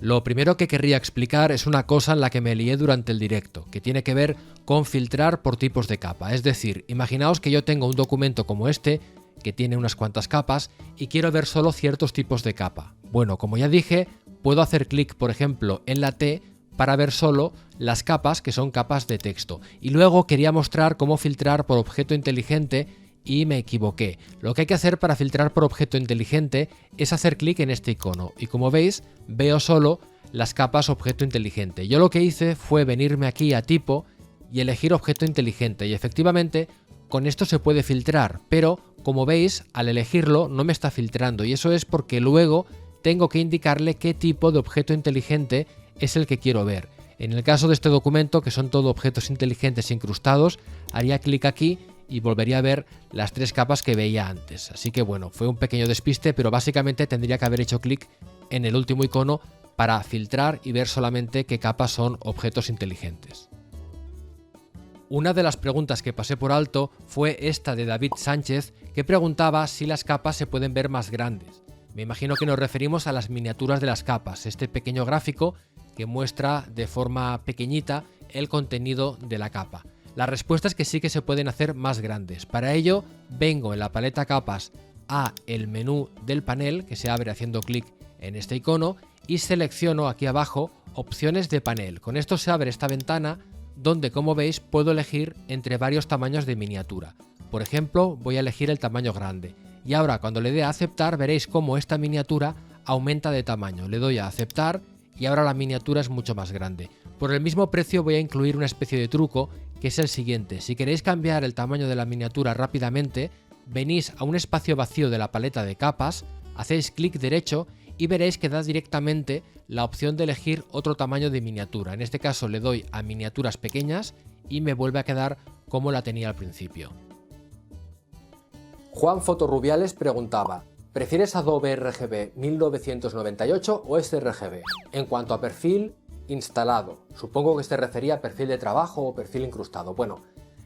Lo primero que querría explicar es una cosa en la que me lié durante el directo, que tiene que ver con filtrar por tipos de capa. Es decir, imaginaos que yo tengo un documento como este, que tiene unas cuantas capas, y quiero ver solo ciertos tipos de capa. Bueno, como ya dije, puedo hacer clic, por ejemplo, en la T para ver solo las capas que son capas de texto. Y luego quería mostrar cómo filtrar por objeto inteligente y me equivoqué. Lo que hay que hacer para filtrar por objeto inteligente es hacer clic en este icono y como veis veo solo las capas objeto inteligente. Yo lo que hice fue venirme aquí a tipo y elegir objeto inteligente y efectivamente con esto se puede filtrar, pero como veis al elegirlo no me está filtrando y eso es porque luego tengo que indicarle qué tipo de objeto inteligente es el que quiero ver. En el caso de este documento, que son todo objetos inteligentes incrustados, haría clic aquí y volvería a ver las tres capas que veía antes. Así que bueno, fue un pequeño despiste, pero básicamente tendría que haber hecho clic en el último icono para filtrar y ver solamente qué capas son objetos inteligentes. Una de las preguntas que pasé por alto fue esta de David Sánchez, que preguntaba si las capas se pueden ver más grandes. Me imagino que nos referimos a las miniaturas de las capas, este pequeño gráfico que muestra de forma pequeñita el contenido de la capa. La respuesta es que sí que se pueden hacer más grandes. Para ello vengo en la paleta capas a el menú del panel que se abre haciendo clic en este icono y selecciono aquí abajo opciones de panel. Con esto se abre esta ventana donde, como veis, puedo elegir entre varios tamaños de miniatura. Por ejemplo, voy a elegir el tamaño grande y ahora cuando le dé a aceptar veréis cómo esta miniatura aumenta de tamaño. Le doy a aceptar y ahora la miniatura es mucho más grande. Por el mismo precio voy a incluir una especie de truco que es el siguiente. Si queréis cambiar el tamaño de la miniatura rápidamente, venís a un espacio vacío de la paleta de capas, hacéis clic derecho y veréis que da directamente la opción de elegir otro tamaño de miniatura. En este caso le doy a miniaturas pequeñas y me vuelve a quedar como la tenía al principio. Juan Fotorrubiales preguntaba: ¿prefieres Adobe RGB 1998 o sRGB? En cuanto a perfil instalado, supongo que se refería a perfil de trabajo o perfil incrustado. Bueno,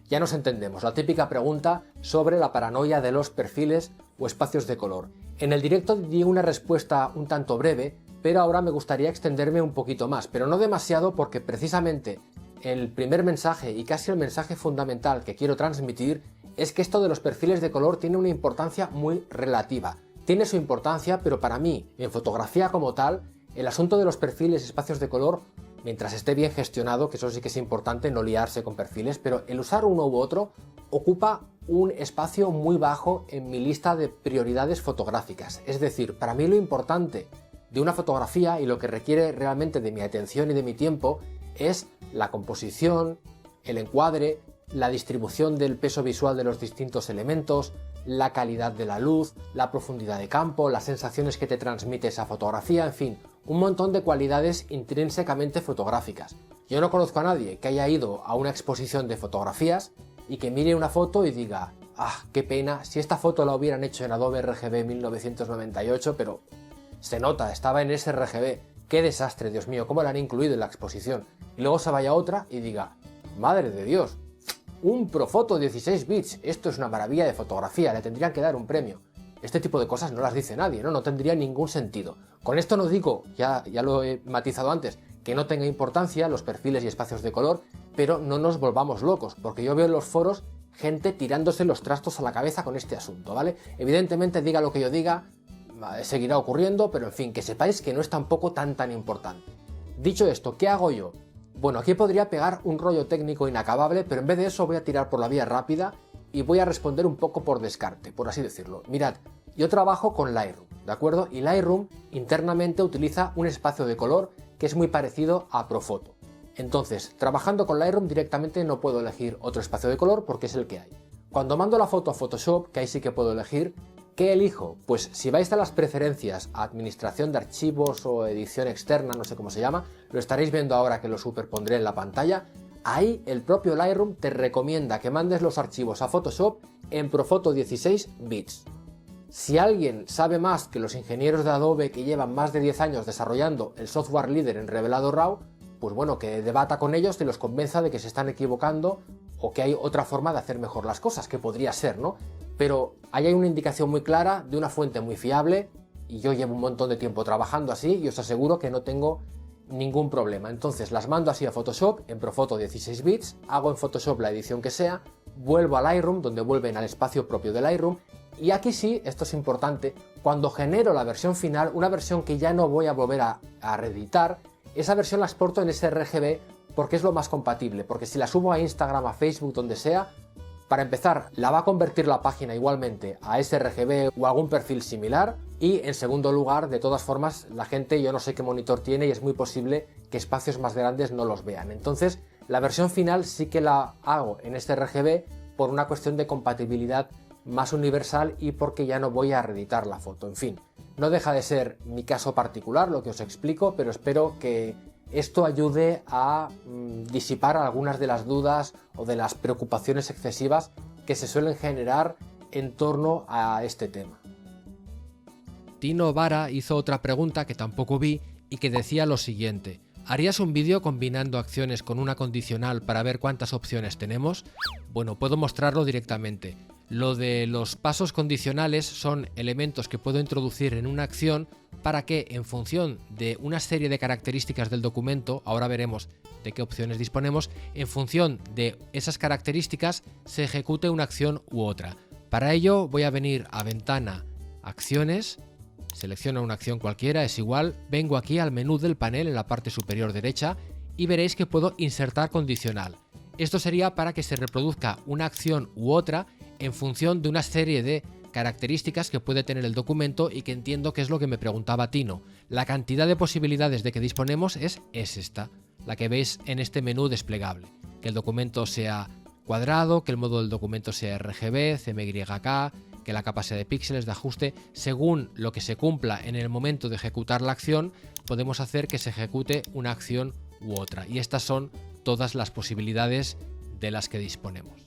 ya nos entendemos, la típica pregunta sobre la paranoia de los perfiles o espacios de color. En el directo di una respuesta un tanto breve, pero ahora me gustaría extenderme un poquito más, pero no demasiado porque precisamente el primer mensaje y casi el mensaje fundamental que quiero transmitir es que esto de los perfiles de color tiene una importancia muy relativa. Tiene su importancia, pero para mí, en fotografía como tal, el asunto de los perfiles y espacios de color, mientras esté bien gestionado, que eso sí que es importante, no liarse con perfiles, pero el usar uno u otro ocupa un espacio muy bajo en mi lista de prioridades fotográficas. Es decir, para mí lo importante de una fotografía y lo que requiere realmente de mi atención y de mi tiempo es la composición, el encuadre, la distribución del peso visual de los distintos elementos, la calidad de la luz, la profundidad de campo, las sensaciones que te transmite esa fotografía, en fin, un montón de cualidades intrínsecamente fotográficas. Yo no conozco a nadie que haya ido a una exposición de fotografías y que mire una foto y diga: ¡ah, qué pena! Si esta foto la hubieran hecho en Adobe RGB 1998, pero se nota, estaba en sRGB. ¡Qué desastre, Dios mío! ¿Cómo la han incluido en la exposición? Y luego se vaya otra y diga: ¡madre de Dios! Un Profoto 16 bits, esto es una maravilla de fotografía, le tendrían que dar un premio. Este tipo de cosas no las dice nadie, ¿no? No tendría ningún sentido. Con esto no digo, ya lo he matizado antes, que no tenga importancia los perfiles y espacios de color, pero no nos volvamos locos, porque yo veo en los foros gente tirándose los trastos a la cabeza con este asunto, ¿vale? Evidentemente, diga lo que yo diga, seguirá ocurriendo, pero en fin, que sepáis que no es tampoco tan importante. Dicho esto, ¿qué hago yo? Bueno, aquí podría pegar un rollo técnico inacabable, pero en vez de eso voy a tirar por la vía rápida y voy a responder un poco por descarte, por así decirlo. Mirad, yo trabajo con Lightroom, ¿de acuerdo? Y Lightroom internamente utiliza un espacio de color que es muy parecido a Profoto. Entonces, trabajando con Lightroom directamente no puedo elegir otro espacio de color porque es el que hay. Cuando mando la foto a Photoshop, que ahí sí que puedo elegir, ¿qué elijo? Pues si vais a las preferencias, a administración de archivos o edición externa, no sé cómo se llama, lo estaréis viendo ahora que lo superpondré en la pantalla, ahí el propio Lightroom te recomienda que mandes los archivos a Photoshop en Profoto 16 bits. Si alguien sabe más que los ingenieros de Adobe que llevan más de 10 años desarrollando el software líder en revelado RAW, pues bueno, que debata con ellos y los convenza de que se están equivocando o que hay otra forma de hacer mejor las cosas, que podría ser, ¿no? Pero ahí hay una indicación muy clara de una fuente muy fiable y yo llevo un montón de tiempo trabajando así y os aseguro que no tengo ningún problema. Entonces las mando así a Photoshop, en Profoto 16 bits, hago en Photoshop la edición que sea, vuelvo a Lightroom, donde vuelven al espacio propio de Lightroom, y aquí sí, esto es importante, cuando genero la versión final, una versión que ya no voy a volver a reeditar, esa versión la exporto en sRGB porque es lo más compatible, porque si la subo a Instagram, a Facebook, donde sea, para empezar, la va a convertir la página igualmente a sRGB o algún perfil similar, y en segundo lugar, de todas formas, la gente, yo no sé qué monitor tiene y es muy posible que espacios más grandes no los vean. Entonces, la versión final sí que la hago en sRGB por una cuestión de compatibilidad más universal y porque ya no voy a reeditar la foto. En fin, no deja de ser mi caso particular lo que os explico, pero espero que esto ayude a disipar algunas de las dudas o de las preocupaciones excesivas que se suelen generar en torno a este tema. Tino Vara hizo otra pregunta que tampoco vi y que decía lo siguiente: ¿harías un vídeo combinando acciones con una condicional para ver cuántas opciones tenemos? Bueno, puedo mostrarlo directamente. Lo de los pasos condicionales son elementos que puedo introducir en una acción para que, en función de una serie de características del documento, ahora veremos de qué opciones disponemos, en función de esas características se ejecute una acción u otra. Para ello voy a venir a Ventana, Acciones, selecciono una acción cualquiera, es igual, vengo aquí al menú del panel en la parte superior derecha y veréis que puedo insertar condicional. Esto sería para que se reproduzca una acción u otra en función de una serie de características que puede tener el documento y que entiendo que es lo que me preguntaba Tino. La cantidad de posibilidades de que disponemos es esta, la que veis en este menú desplegable. Que el documento sea cuadrado, que el modo del documento sea RGB, CMYK, que la capa sea de píxeles de ajuste. Según lo que se cumpla en el momento de ejecutar la acción, podemos hacer que se ejecute una acción u otra. Y estas son todas las posibilidades de las que disponemos.